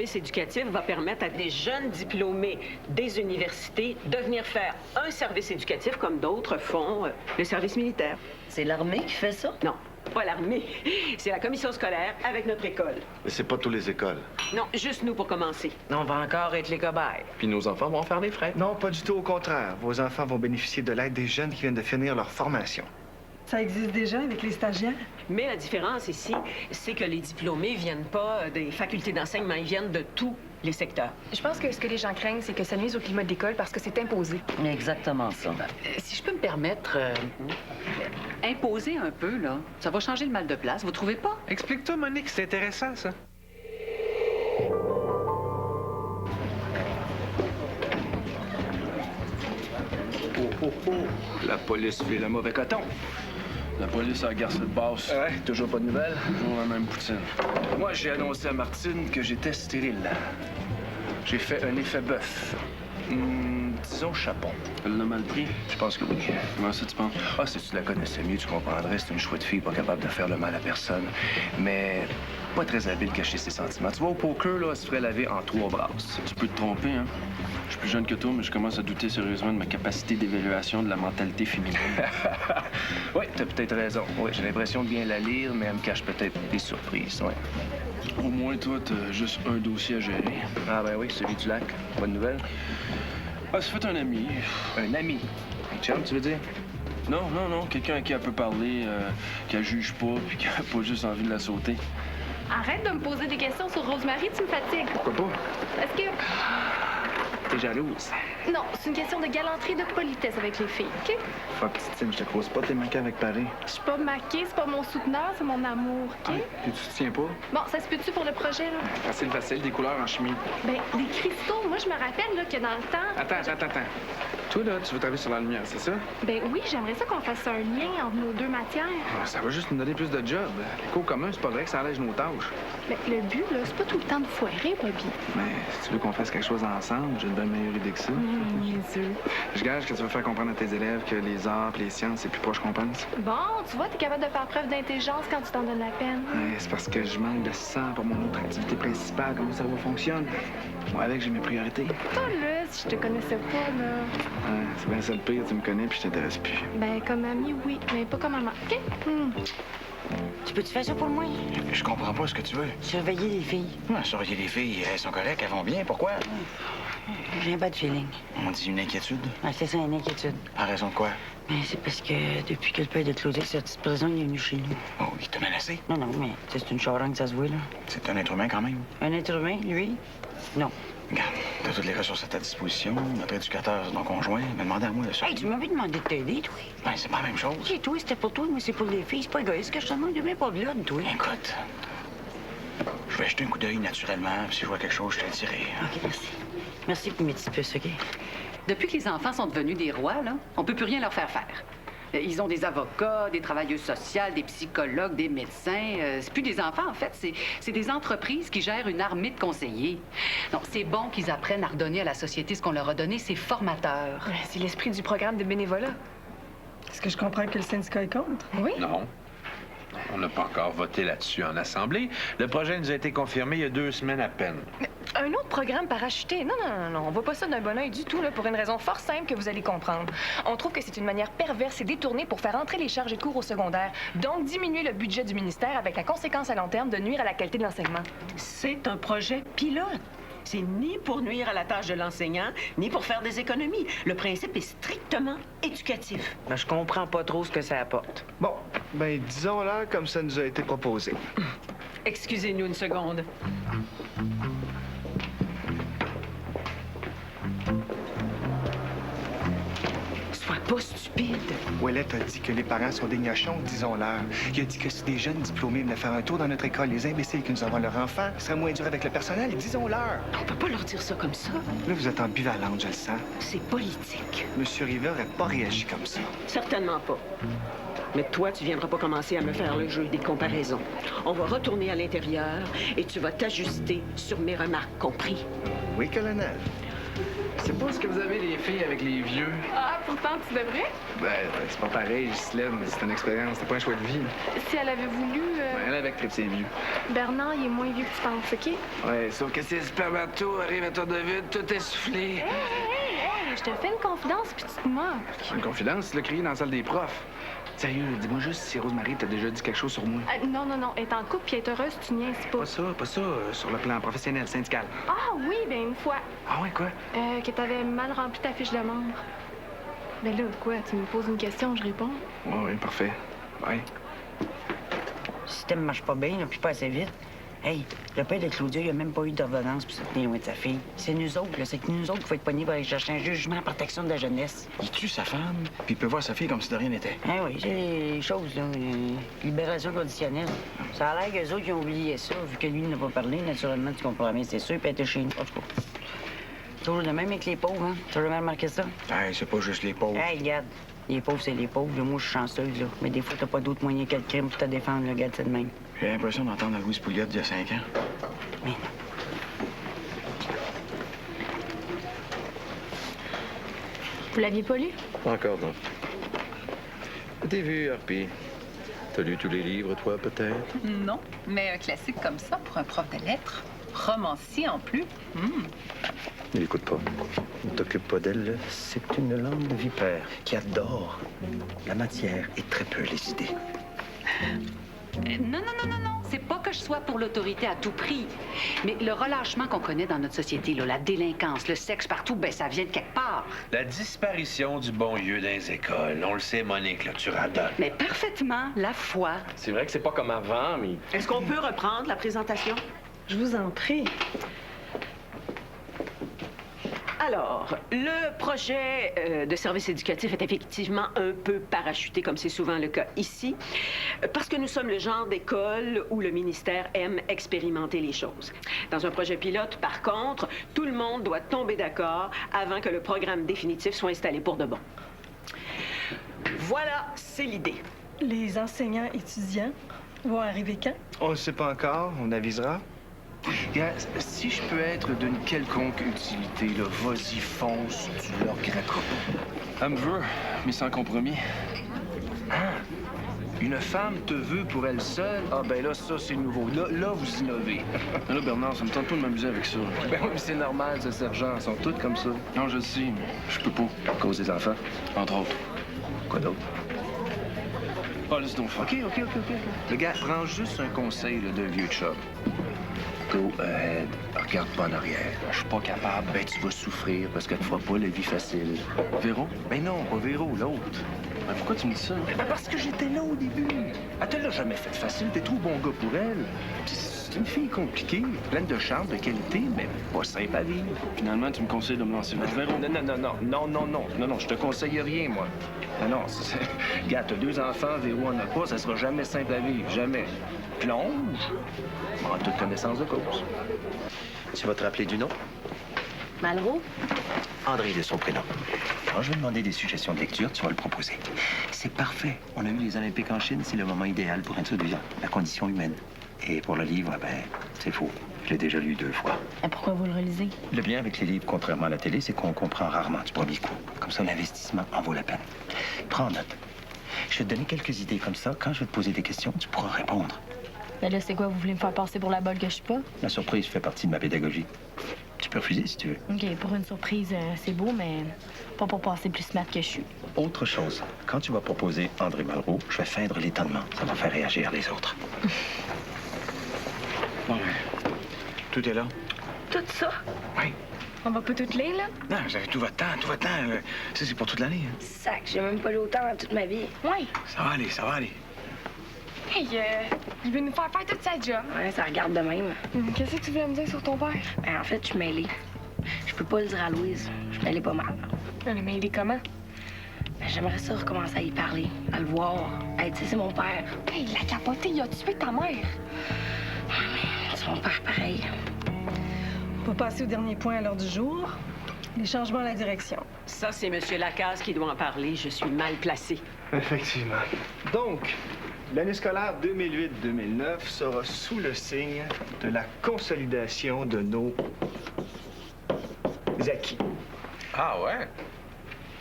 service éducatif va permettre à des jeunes diplômés des universités de venir faire un service éducatif comme d'autres font le service militaire. C'est l'armée qui fait ça? Non, pas l'armée. C'est la commission scolaire avec notre école. Mais c'est pas toutes les écoles. Non, juste nous pour commencer. On va encore être les cobayes. Puis nos enfants vont faire des frais. Non, pas du tout, au contraire. Vos enfants vont bénéficier de l'aide des jeunes qui viennent de finir leur formation. Ça existe déjà avec les stagiaires? Mais la différence ici, c'est que les diplômés viennent pas des facultés d'enseignement, ils viennent de tous les secteurs. Je pense que ce que les gens craignent, c'est que ça nuise au climat de l'école parce que c'est imposé. Exactement ça. Si je peux me permettre, imposer un peu, là, ça va changer le mal de place, vous trouvez pas? Explique-toi, Monique, c'est intéressant, ça. La police fait le mauvais coton. La police a la garce de basse. Ouais, toujours pas de nouvelles. Toujours la même poutine. Moi, j'ai annoncé à Martine que j'étais stérile. J'ai fait un effet bœuf. Disons chapon. Elle l'a mal pris? Je pense que oui. Comment ça, tu penses? Ah, si tu la connaissais mieux, tu comprendrais. C'est une chouette fille, pas capable de faire le mal à personne. Mais pas très habile de cacher ses sentiments. Tu vois, au poker, là, elle se ferait laver en 3 brasses. Tu peux te tromper, hein? Je suis plus jeune que toi, mais je commence à douter sérieusement de ma capacité d'évaluation de la mentalité féminine. Oui, t'as peut-être raison. Oui, j'ai l'impression de bien la lire, mais elle me cache peut-être des surprises, ouais. Au moins, toi, t'as juste un dossier à gérer. Ah ben oui, celui du lac. Bonne nouvelle? Ah, c'est fait un ami. Un ami? Un chum, tu veux dire? Non, non, non. Quelqu'un à qui elle peut parler, qui la juge pas, puis qui a pas juste envie de la sauter. Arrête de me poser des questions sur Rosemary, tu me fatigues. Pourquoi pas? Est-ce que... T'es jalouse. Non, c'est une question de galanterie, de politesse avec les filles, OK? Pas petite Tine, je te croise pas, t'es manqué avec Paris. Je suis pas maquée, c'est pas mon souteneur, c'est mon amour, OK? Puis tu te tiens pas? Bon, ça se peut-tu pour le projet, là? Facile, facile, des couleurs en chimie. Ben, les cristaux, moi, je me rappelle, là, que dans le temps... Attends. Toi, là, tu veux travailler sur la lumière, c'est ça? Ben oui, j'aimerais ça qu'on fasse un lien entre nos 2 matières. Ah, ça va juste nous donner plus de job. Les cours communs, c'est pas vrai que ça allège nos tâches. Mais le but, là, c'est pas tout le temps de foirer, Bobby. Mais si tu veux qu'on fasse quelque chose ensemble, j'ai une bonne meilleure idée que ça. Niaiseux. Je gage que tu vas faire comprendre à tes élèves que les arts et les sciences, c'est plus proche qu'on pense. Bon, tu vois, t'es capable de faire preuve d'intelligence quand tu t'en donnes la peine. Ouais, c'est parce que je manque de sang pour mon autre activité principale, comment ça fonctionne. Moi, avec, j'ai mes priorités. Toi, là, si je te connaissais pas, là... Ouais, c'est bien ça le pire, tu me connais puis je t'intéresse plus. Ben, comme ami, oui, mais pas comme maman. OK? Tu peux-tu faire ça pour moi? Je comprends pas ce que tu veux. Surveiller les filles. Ouais, surveiller les filles, elles sont correctes, elles vont bien. Pourquoi? J'ai un bad feeling. On dit une inquiétude. Ah, c'est ça, une inquiétude. En raison de quoi? Mais c'est parce que depuis que le père de Claudie est sorti de prison, il est venu chez nous. Oh, il t'a menacé. Non, mais c'est une charogne, ça se voit, là. C'est un être humain quand même. Un être humain, lui? Non. Regarde, t'as toutes les ressources à ta disposition. Notre éducateur, ton conjoint, m'a demandé à moi de ça. Hey, tu m'avais demandé de t'aider, toi. Ben, c'est pas la même chose. OK, toi, c'était pour toi, mais c'est pour les filles. C'est pas égoïste que je te demande de même pas blood, toi. Écoute, je vais jeter un coup d'œil naturellement, puis si je vois quelque chose, je te le dirai. OK, merci. Merci pour mes petits puces, OK? Depuis que les enfants sont devenus des rois, là, on peut plus rien leur faire faire. Ils ont des avocats, des travailleuses sociales, des psychologues, des médecins. C'est plus des enfants, en fait. C'est des entreprises qui gèrent une armée de conseillers. Non, c'est bon qu'ils apprennent à redonner à la société ce qu'on leur a donné. C'est formateur. C'est l'esprit du programme de bénévolat. Est-ce que je comprends que le syndicat est contre? Oui? Non. On n'a pas encore voté là-dessus en Assemblée. Le projet nous a été confirmé il y a 2 semaines à peine. Mais un autre programme parachuté? Non. On voit pas ça d'un bon oeil du tout, là, pour une raison fort simple que vous allez comprendre. On trouve que c'est une manière perverse et détournée pour faire entrer les charges de cours au secondaire, donc diminuer le budget du ministère avec la conséquence à long terme de nuire à la qualité de l'enseignement. C'est un projet pilote. C'est ni pour nuire à la tâche de l'enseignant, ni pour faire des économies. Le principe est strictement éducatif. Ben, je comprends pas trop ce que ça apporte. Bon, ben disons-là comme ça nous a été proposé. Excusez-nous une seconde. Sois pas stupide. Ouellette a dit que les parents sont des gnochons, disons-leur. Il a dit que si des jeunes diplômés venaient faire un tour dans notre école, les imbéciles qui nous envoient leurs enfants seraient moins durs avec le personnel, disons-leur. On peut pas leur dire ça comme ça. Là, vous êtes ambivalente, je le sens. C'est politique. Monsieur Rivet n'aurait pas réagi comme ça. Certainement pas. Mais toi, tu viendras pas commencer à me faire le jeu des comparaisons. On va retourner à l'intérieur et tu vas t'ajuster sur mes remarques, compris? Oui, colonel. C'est pas ce que vous avez les filles avec les vieux. Ah, pourtant, tu devrais. C'est pas pareil, Ghislaine. C'est une expérience. C'est pas un choix de vie. Si elle avait voulu... Elle avec très ses vieux. Bernard, il est moins vieux que tu penses, OK? Ouais, sauf que si le spermato arrive à tour de vide, tout est soufflé. Hey, je te fais une confidence, puis tu te moques. Une confidence, tu l'as crié dans la salle des profs. Sérieux, dis-moi juste si Rosemary t'a déjà dit quelque chose sur moi. Non, elle est en couple puis elle est heureuse, tu niaises pas. Pas ça, sur le plan professionnel, syndical. Ah oui, ben une fois. Ah ouais, quoi? Que t'avais mal rempli ta fiche de membre. Ben là, quoi, tu me poses une question, je réponds. Ouais, parfait. Ouais. Le système marche pas bien, là, puis pas assez vite. Hey, le père de Claudia, il a même pas eu d'ordonnance pour se tenir loin de sa fille. C'est nous autres, là. C'est que nous autres qu'il faut être pognés pour aller chercher un jugement en protection de la jeunesse. Il tue sa femme, puis il peut voir sa fille comme si de rien n'était. Ah oui, c'est les choses, là. Libération conditionnelle. Ça a l'air qu'eux autres, ils ont oublié ça, vu que lui n'a pas parlé. Naturellement, tu comprends bien, c'est sûr, puis elle était chez nous. En tout cas. Toujours de même avec les pauvres, hein? Tu as jamais remarqué ça? Hey, c'est pas juste les pauvres. Hey, regarde. Les pauvres, c'est les pauvres. Là, moi, je suis chanceuse, là. Mais des fois, t'as pas d'autre moyen que le crime pour te défendre, là. Regarde, c'est de même. J'ai l'impression d'entendre la Louise Pouliot d'il y a 5 ans. Mais non. Vous l'aviez pas lu? Pas encore, non. T'es vu, Harpy. T'as lu tous les livres, toi, peut-être? Non, mais un classique comme ça pour un prof de lettres. Romancier en plus. Ne l'écoute pas. Ne t'occupe pas d'elle. C'est une langue de vipère qui adore la matière et très peu les idées. Non. C'est pas que je sois pour l'autorité à tout prix. Mais le relâchement qu'on connaît dans notre société, là, la délinquance, le sexe partout, ben ça vient de quelque part. La disparition du bon lieu dans les écoles. On le sait, Monique, là, tu radonnes. Mais parfaitement, la foi. C'est vrai que c'est pas comme avant, mais... Est-ce qu'on peut reprendre la présentation? Je vous en prie. Alors, le projet de service éducatif est effectivement un peu parachuté, comme c'est souvent le cas ici, parce que nous sommes le genre d'école où le ministère aime expérimenter les choses. Dans un projet pilote, par contre, tout le monde doit tomber d'accord avant que le programme définitif soit installé pour de bon. Voilà, c'est l'idée. Les enseignants étudiants vont arriver quand? On ne sait pas encore, on avisera. Gars, si je peux être d'une quelconque utilité, là, vas-y, fonce, tu leur craqueras. Elle me veut, mais sans compromis. Hein? Une femme te veut pour elle seule? Ah, ben là, ça, c'est nouveau. Là, vous innovez. Là, Bernard, ça me tente pas de m'amuser avec ça. Ben oui, mais c'est normal, ce sergent. Ils sont tous comme ça. Non, je le sais, mais je peux pas. À cause des enfants? Entre autres. Quoi d'autre? Ah, laisse donc faire. OK. Le gars, prends juste un conseil là, d'un vieux chum. Go ahead. Regarde pas en arrière. Je suis pas capable. Ben, tu vas souffrir parce qu'elle te fera pas la vie facile. Véro? Ben non, pas Véro, l'autre. Ben, pourquoi tu me dis ça? Ben parce que j'étais là au début. Elle te l'a jamais fait facile. T'es trop bon gars pour elle. Puis c'est une fille compliquée, pleine de charme, de qualité, mais pas simple à vivre. Finalement, tu me conseilles de me lancer là. Véro? Non, je te conseille rien, moi. Non, Gars, t'as 2 enfants, Véro en a pas, ça sera jamais simple à vivre, jamais. Plonge, en toute connaissance de cause. Tu vas te rappeler du nom? Malraux? André de son prénom. Quand je vais demander des suggestions de lecture, tu vas le proposer. C'est parfait. On a vu les Olympiques en Chine, c'est le moment idéal pour introduire la condition humaine. Et pour le livre, ben, c'est faux. Je l'ai déjà lu 2 fois. Et pourquoi vous le relisez? Le bien avec les livres, contrairement à la télé, c'est qu'on comprend rarement du premier coup. Comme ça, l'investissement en vaut la peine. Prends note. Je vais te donner quelques idées comme ça. Quand je vais te poser des questions, tu pourras répondre. Ben là, c'est quoi? Vous voulez me faire passer pour la bolle que je suis pas? La surprise fait partie de ma pédagogie. Tu peux refuser si tu veux. OK, pour une surprise, c'est beau, mais pas pour passer plus smart que je suis. Autre chose, quand tu vas proposer André Malraux, je vais feindre l'étonnement. Ça va faire réagir les autres. Bon, tout est là. Tout ça? Oui. On va pas toutes lire, là? Non, vous avez tout votre temps. Ça, c'est pour toute l'année. Hein. Sac, j'ai même pas lu autant dans toute ma vie. Ouais. Ça va aller. Hey, il veut nous faire toute sa job. Ouais, ça regarde de même. Qu'est-ce que tu voulais me dire sur ton père? Ben, en fait, je suis mêlée. Je peux pas le dire à Louise. Je suis mêlée pas mal. Elle est mêlée comment? Ben, j'aimerais ça recommencer à y parler, à le voir. Hey, tu sais, c'est mon père. Hey, il a capoté, il a tué ta mère. C'est mon père pareil. On va passer au dernier point à l'heure du jour. Les changements à la direction. Ça, c'est M. Lacasse qui doit en parler. Je suis mal placée. Effectivement. Donc, l'année scolaire 2008-2009 sera sous le signe de la consolidation de nos des acquis. Ah ouais?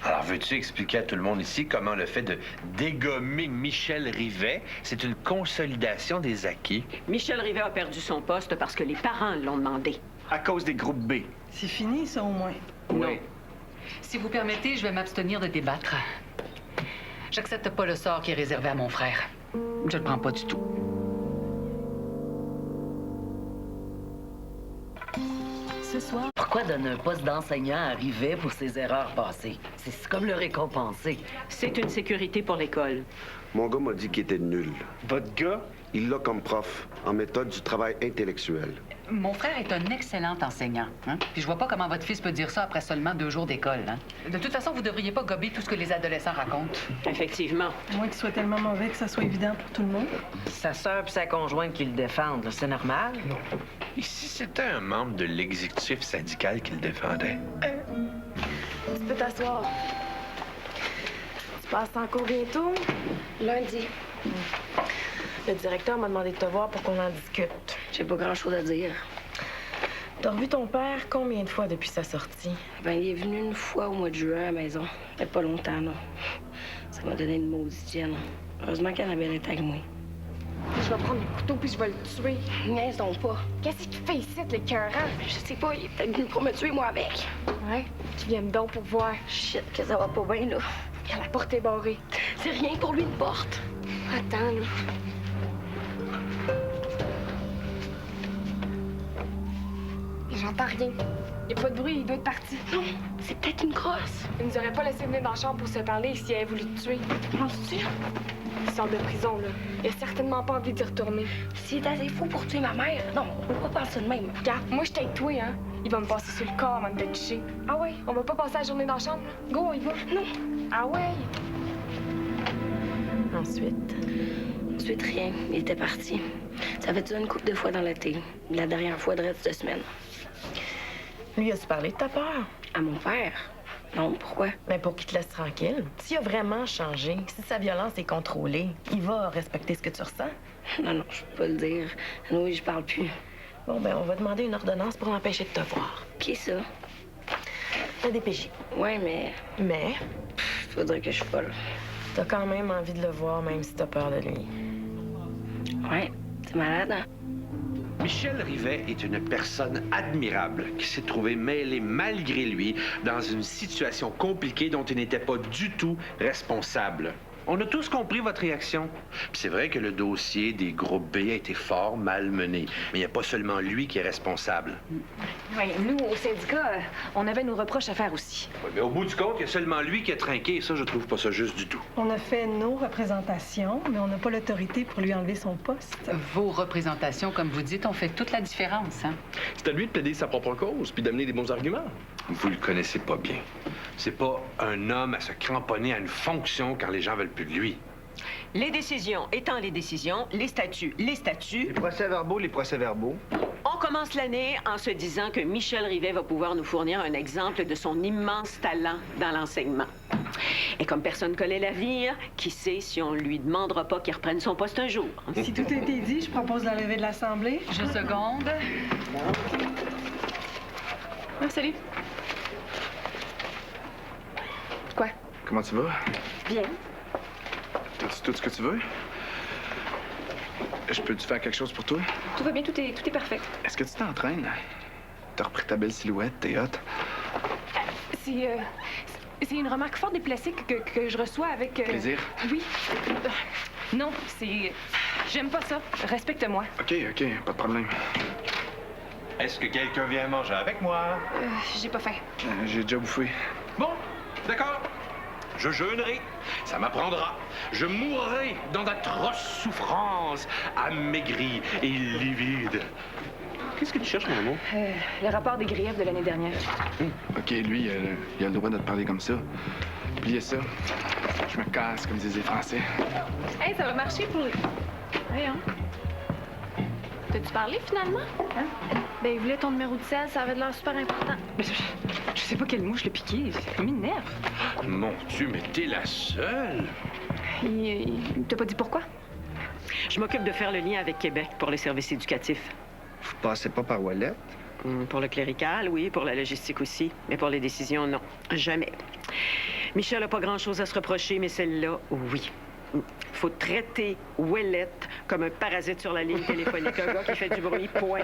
Alors, veux-tu expliquer à tout le monde ici comment le fait de dégommer Michel Rivet, c'est une consolidation des acquis? Michel Rivet a perdu son poste parce que les parents l'ont demandé. À cause des groupes B. C'est fini, ça, au moins. Oui. Si vous permettez, je vais m'abstenir de débattre. J'accepte pas le sort qui est réservé à mon frère. Je le prends pas du tout. Ce soir... Pourquoi donner un poste d'enseignant à Rivet pour ses erreurs passées? C'est comme le récompenser. C'est une sécurité pour l'école. Mon gars m'a dit qu'il était nul. Votre gars? Il l'a comme prof, en méthode du travail intellectuel. Mon frère est un excellent enseignant. Hein? Puis je vois pas comment votre fils peut dire ça après seulement 2 jours d'école. Hein? De toute façon, vous devriez pas gober tout ce que les adolescents racontent. Effectivement. À moins qu'il soit tellement mauvais que ça soit évident pour tout le monde. Sa sœur puis sa conjointe qui le défendent, là, c'est normal? Non. Et si c'était un membre de l'exécutif syndical qui le défendait? Tu peux t'asseoir. Tu passes en cours bientôt? Lundi. Le directeur m'a demandé de te voir pour qu'on en discute. J'ai pas grand-chose à dire. T'as revu ton père combien de fois depuis sa sortie? Ben, il est venu une fois au mois de juin à la maison. Ça fait pas longtemps, là. Ça m'a donné une maudite chienne. Heureusement qu'Annabelle est avec moi. Je vais prendre le couteau puis je vais le tuer. Niaise donc pas. Qu'est-ce qu'il fait ici, le cœurant? Je sais pas, il est peut-être venu pour me tuer, moi, avec. Ouais, tu viens donc pour voir. Shit, que ça va pas bien, là. La porte est barrée. C'est rien pour lui, une porte. Attends, là. J'entends rien. Il n'y a pas de bruit, il doit être parti. Non, c'est peut-être une crosse. Il nous aurait pas laissé venir dans la chambre pour se parler s'il avait voulu te tuer. Penses-tu? Il sort de prison, là. Il a certainement pas envie d'y retourner. S'il est assez fou pour tuer ma mère, non, on peut pas penser de même. Regarde, moi, je t'aide toi, hein. Il va me passer sur le corps avant de te toucher. Ah ouais? On va pas passer la journée dans la chambre, là? Go, on y va. Non. Ah ouais? Ensuite, rien. Il était parti. Ça fait une couple de fois dans l'été. La dernière fois de reste de semaine. Lui, as-tu parlé de ta peur? À mon père? Non, pourquoi? Mais pour qu'il te laisse tranquille. S'il a vraiment changé, si sa violence est contrôlée, il va respecter ce que tu ressens? Non, je peux pas le dire. Oui, je parle plus. Bon, ben, on va demander une ordonnance pour l'empêcher de te voir. Qui ça? La DPJ. Ouais, mais... Mais? Faudrait que je suis folle. T'as quand même envie de le voir, même si t'as peur de lui. Ouais, t'es malade, hein? Michel Rivet est une personne admirable qui s'est trouvé mêlé malgré lui dans une situation compliquée dont il n'était pas du tout responsable. On a tous compris votre réaction. Puis c'est vrai que le dossier des groupes B a été fort mal mené. Mais il n'y a pas seulement lui qui est responsable. Oui, nous, au syndicat, on avait nos reproches à faire aussi. Oui, mais au bout du compte, il y a seulement lui qui a trinqué. Et ça, je trouve pas ça juste du tout. On a fait nos représentations, mais on n'a pas l'autorité pour lui enlever son poste. Vos représentations, comme vous dites, ont fait toute la différence, hein? C'est à lui de plaider sa propre cause puis d'amener des bons arguments. Vous le connaissez pas bien. C'est pas un homme à se cramponner à une fonction quand les gens veulent plus de lui. Les décisions étant les décisions, les statuts, les statuts. Les procès-verbaux, les procès-verbaux. On commence l'année en se disant que Michel Rivet va pouvoir nous fournir un exemple de son immense talent dans l'enseignement. Et comme personne connaît l'avenir, qui sait si on lui demandera pas qu'il reprenne son poste un jour. Si tout a été dit, je propose la levée de l'Assemblée. Je seconde. Ah, salut. Quoi? Comment tu vas? Bien. T'as-tu tout ce que tu veux? Je peux-tu faire quelque chose pour toi? Tout va bien, tout est parfait. Est-ce que tu t'entraînes? T'as repris ta belle silhouette, t'es hot. C'est une remarque fort déplacée que je reçois avec... Plaisir? Oui. Non, c'est... J'aime pas ça. Respecte-moi. OK, pas de problème. Est-ce que quelqu'un vient manger avec moi? J'ai pas faim. J'ai déjà bouffé. Bon, d'accord. Je jeûnerai. Ça m'apprendra. Je mourrai dans d'atroces souffrances, amaigri et livide. Qu'est-ce que tu cherches, mon amour? Le rapport des griefs de l'année dernière. OK, lui, il a le droit de te parler comme ça. Oubliez ça. Je me casse, comme disent les Français. Hey, ça va marcher pour... Voyons. T'as-tu parlé, finalement? Hein? Ben, il voulait ton numéro de selle, ça avait de l'air super important. Mais je sais pas quelle mouche le piquer. Ça m'a mis de nerfs. Mon Dieu, mais t'es la seule. Il t'a pas dit pourquoi? Je m'occupe de faire le lien avec Québec pour les services éducatifs. Vous passez pas par Wallet? Pour le clérical, oui. Pour la logistique aussi. Mais pour les décisions, non. Jamais. Michel n'a pas grand-chose à se reprocher, mais celle-là, oui. Faut traiter Ouellette comme un parasite sur la ligne téléphonique. Un gars qui fait du bruit, point.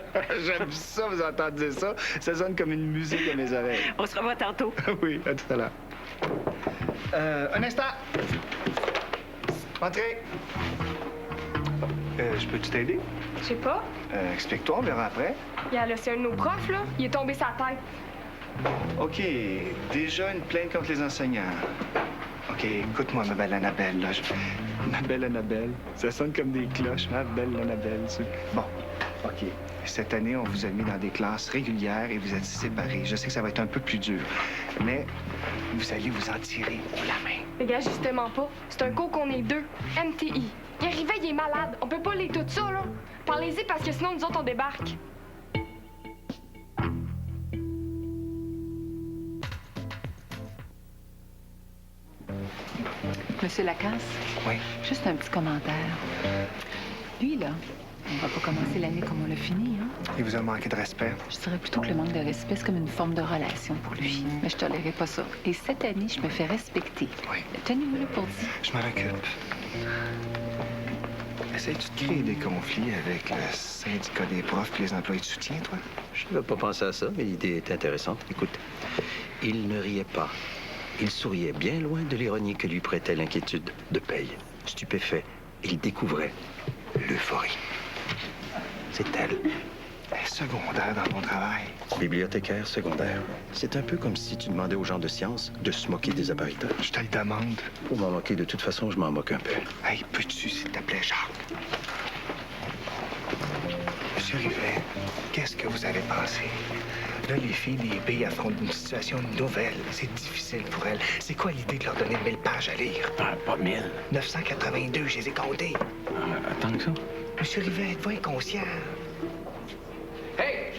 J'aime ça, vous entendez ça? Ça sonne comme une musique à mes oreilles. On se revoit tantôt. Oui, à tout à l'heure. Un instant! Entrez! Je peux-tu t'aider? Je sais pas. Explique-toi, on verra après. C'est un de nos profs, là. Il est tombé sa tête. OK. Déjà une plainte contre les enseignants. OK, écoute-moi, ma belle Annabelle, là. Ma belle Annabelle. Ça sonne comme des cloches, ma belle Annabelle. Bon, OK. Cette année, on vous a mis dans des classes régulières et vous êtes séparés. Je sais que ça va être un peu plus dur, mais vous allez vous en tirer la main. Les gars, justement pas. C'est un cours qu'on est deux. MTI. Il arrivait, il est malade. On peut pas lire tout ça, là. Parlez-y parce que sinon, nous autres, on débarque. Monsieur Lacasse? Oui. Juste un petit commentaire. Lui, là, on va pas commencer l'année comme on l'a fini, hein? Il vous a manqué de respect. Je dirais plutôt que le manque de respect, c'est comme une forme de relation pour lui. Mais je tolérerai pas ça. Et cette année, je me fais respecter. Oui. Tenez-vous là pour dire. Je m'en occupe. Essayes-tu de créer des conflits avec le syndicat des profs et les employés de soutien, toi? Je n'avais pas pensé à ça, mais l'idée est intéressante. Écoute, il ne riait pas. Il souriait bien loin de l'ironie que lui prêtait l'inquiétude de paye. Stupéfait, il découvrait l'euphorie. C'est elle. Secondaire dans mon travail. Bibliothécaire secondaire. C'est un peu comme si tu demandais aux gens de science de se moquer des apparitions. Je te le demande. Pour m'en moquer, de toute façon, je m'en moque un peu. Hey, peux-tu, s'il te plaît, Jacques? Monsieur Rivet, qu'est-ce que vous avez pensé? Là, les filles des billes affrontent une situation nouvelle. C'est difficile pour elles. C'est quoi l'idée de leur donner 1000 pages à lire? Ah, pas 1000. 982, je les ai comptées. Attends que ça. Monsieur Rivet, êtes-vous inconscient? Hey!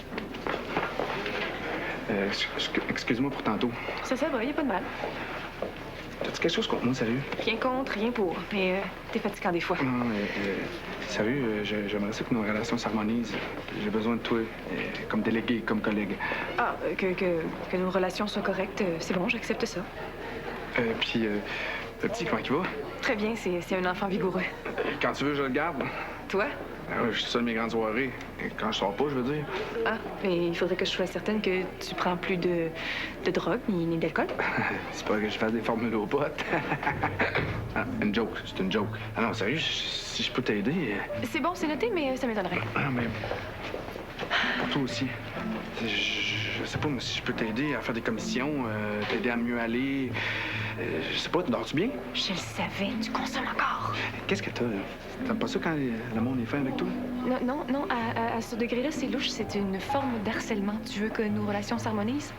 Excuse-moi pour tantôt. Ça va, y a pas de mal. T'as-tu quelque chose contre moi, sérieux? Rien contre, rien pour. Mais t'es fatigant des fois. Non, mais sérieux, j'aimerais ça que nos relations s'harmonisent. J'ai besoin de toi, comme délégué, comme collègue. Ah, que nos relations soient correctes, c'est bon, j'accepte ça. Puis, le petit, comment il va? Très bien, c'est un enfant vigoureux. Quand tu veux, je le garde. Toi? Je suis seul de mes grandes soirées. Quand je sors pas, je veux dire. Ah, mais il faudrait que je sois certaine que tu prends plus de drogue ni d'alcool. C'est pas que je fasse des formules aux potes. Ah, une joke, c'est une joke. Ah non, sérieux, si je peux t'aider... C'est bon, c'est noté, mais ça m'étonnerait. Ah, mais... Pour toi aussi. Je sais pas, mais si je peux t'aider à faire des commissions, t'aider à mieux aller... je sais pas, dors-tu bien? Je le savais, tu consommes encore. Qu'est-ce que t'as, là? T'aimes pas ça quand le monde est fin avec toi? Non, à ce degré-là, c'est louche. C'est une forme d'harcèlement. Tu veux que nos relations s'harmonisent?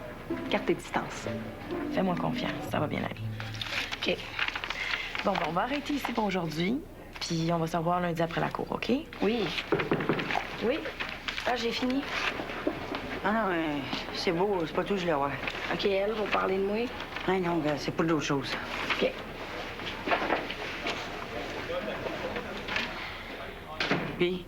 Garde tes distances. Fais-moi confiance, ça va bien aller. OK. Bon, on va arrêter ici pour aujourd'hui, puis on va se revoir lundi après la cour, OK? Oui. Oui. Ah, j'ai fini. Ah non, mais c'est beau, c'est pas tout, je le vois. OK, elle, vous parler de moi? Ah non, gars, c'est pas d'autre chose. OK. Puis?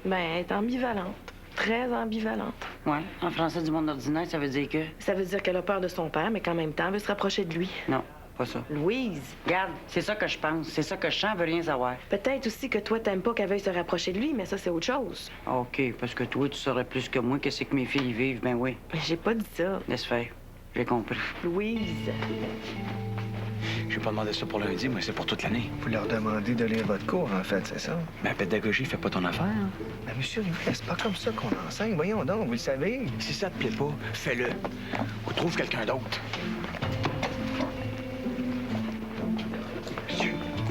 Ben, elle est ambivalente. Très ambivalente. Ouais, en français du monde ordinaire, ça veut dire que... Ça veut dire qu'elle a peur de son père, mais qu'en même temps, elle veut se rapprocher de lui. Non, pas ça. Louise! Regarde, c'est ça que je pense. C'est ça que je sens, elle veut rien savoir. Peut-être aussi que toi, t'aimes pas qu'elle veuille se rapprocher de lui, mais ça, c'est autre chose. OK, parce que toi, tu saurais plus que moi qu'est-ce que mes filles vivent. Ben oui. Mais j'ai pas dit ça. Laisse faire. J'ai compris. Louise! Je vais pas demander ça pour lundi, moi, c'est pour toute l'année. Vous leur demandez de lire votre cours, en fait, c'est ça? Mais la pédagogie fait pas ton affaire. Hein? Mais monsieur Rivet, c'est pas comme ça qu'on enseigne. Voyons donc, vous le savez. Si ça te plaît pas, fais-le. Ou trouve quelqu'un d'autre.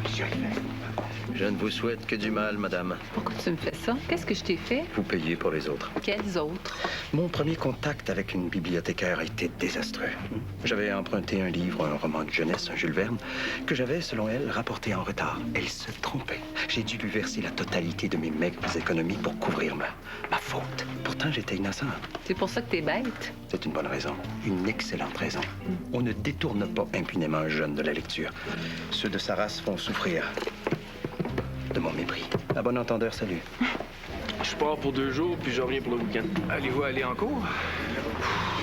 Monsieur Rivet. Je ne vous souhaite que du mal, madame. Pourquoi tu me fais ça? Qu'est-ce que je t'ai fait? Vous payez pour les autres. Quels autres? Mon premier contact avec une bibliothécaire a été désastreux. J'avais emprunté un livre, un roman de jeunesse, un Jules Verne, que j'avais, selon elle, rapporté en retard. Elle se trompait. J'ai dû lui verser la totalité de mes maigres économies pour couvrir ma faute. Pourtant, j'étais innocent. C'est pour ça que t'es bête? C'est une bonne raison. Une excellente raison. On ne détourne pas impunément un jeune de la lecture. Ceux de sa race font souffrir de mon mépris. À bon entendeur, salut. Je pars pour 2 jours, puis je reviens pour le week-end. Allez-vous aller en cours?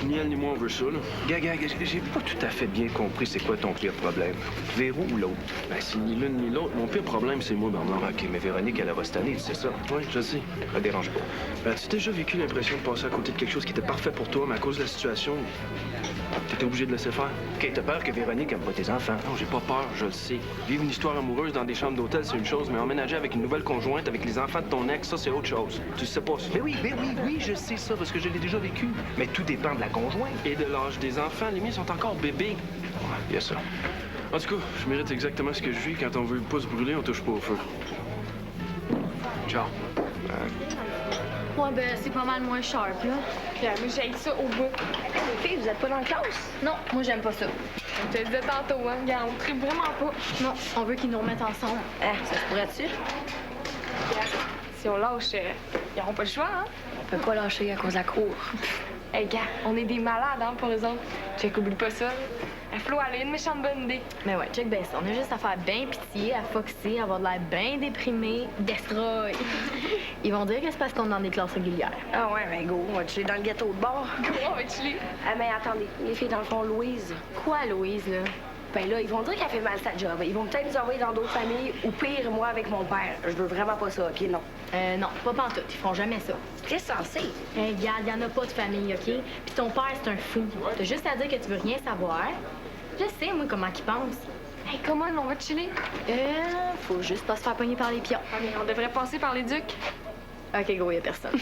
Ni elle ni moi, on veut ça, là. Gaga, j'ai pas tout à fait bien compris c'est quoi ton pire problème. Véro ou l'autre? Ben, c'est ni l'une ni l'autre. Mon pire problème, c'est moi, Bernard. OK, mais Véronique, elle va cette année, tu sais ça? Oui, je sais. Ça te dérange pas. Ben, as-tu déjà vécu l'impression de passer à côté de quelque chose qui était parfait pour toi, mais à cause de la situation, t'étais obligé de laisser faire? OK, t'as peur que Véronique aime pas tes enfants? Non, j'ai pas peur, je le sais. Vivre une histoire amoureuse dans des chambres d'hôtel, c'est une chose, mais emménager avec une nouvelle conjointe, avec les enfants de ton ex, ça, c'est autre chose. Tu sais pas ça. Mais oui, je sais ça, parce que je l'ai déjà vécu. Mais tout dépend de la conjointe. Et de l'âge des enfants, les miens sont encore bébés. Ouais, il y a ça. En tout cas, je mérite exactement ce que je vis. Quand on veut pas se brûler, on touche pas au feu. Ciao. Ouais, ben, c'est pas mal moins sharp, là. Pierre, moi, j'ai ça au bout. Les filles, vous êtes pas dans la classe? Non, moi, j'aime pas ça. Je te le disais tantôt, hein. Regarde, on tripe vraiment pas. Non, on veut qu'ils nous remettent ensemble. Ça se pourrait-tu? Si on lâche, ils n'auront pas le choix, hein? On peut pas lâcher à cause de la cour. Hey, gars, on est des malades, hein, pour eux autres. Check, oublie pas ça. Flo, elle a une méchante bonne idée. Mais ouais, check bien ça. On a juste à faire bien pitié, à foxer, à avoir de l'air bien déprimé, destroy. Ils vont dire que c'est parce qu'on est dans des classes régulières. Ah ouais, ben go, on va chiller dans le ghetto de bord. Go, on va chiller. Ah, mais attendez, les filles, dans le fond, Louise. Quoi, Louise, là? Ben là, ils vont dire qu'elle fait mal sa job. Ils vont peut-être nous envoyer dans d'autres familles, ou pire, moi avec mon père. Je veux vraiment pas ça, OK? Non. Non, pas pantoute. Ils feront jamais ça. C'est censé. Hey, regarde, y en a pas de famille, OK? Puis ton père, c'est un fou. T'as juste à dire que tu veux rien savoir. Je sais, moi, comment qu'il pense. Hey, comment on va chiller? Faut juste pas se faire pogner par les pions. Ah, mais on devrait passer par les ducs. OK, gros, y a personne.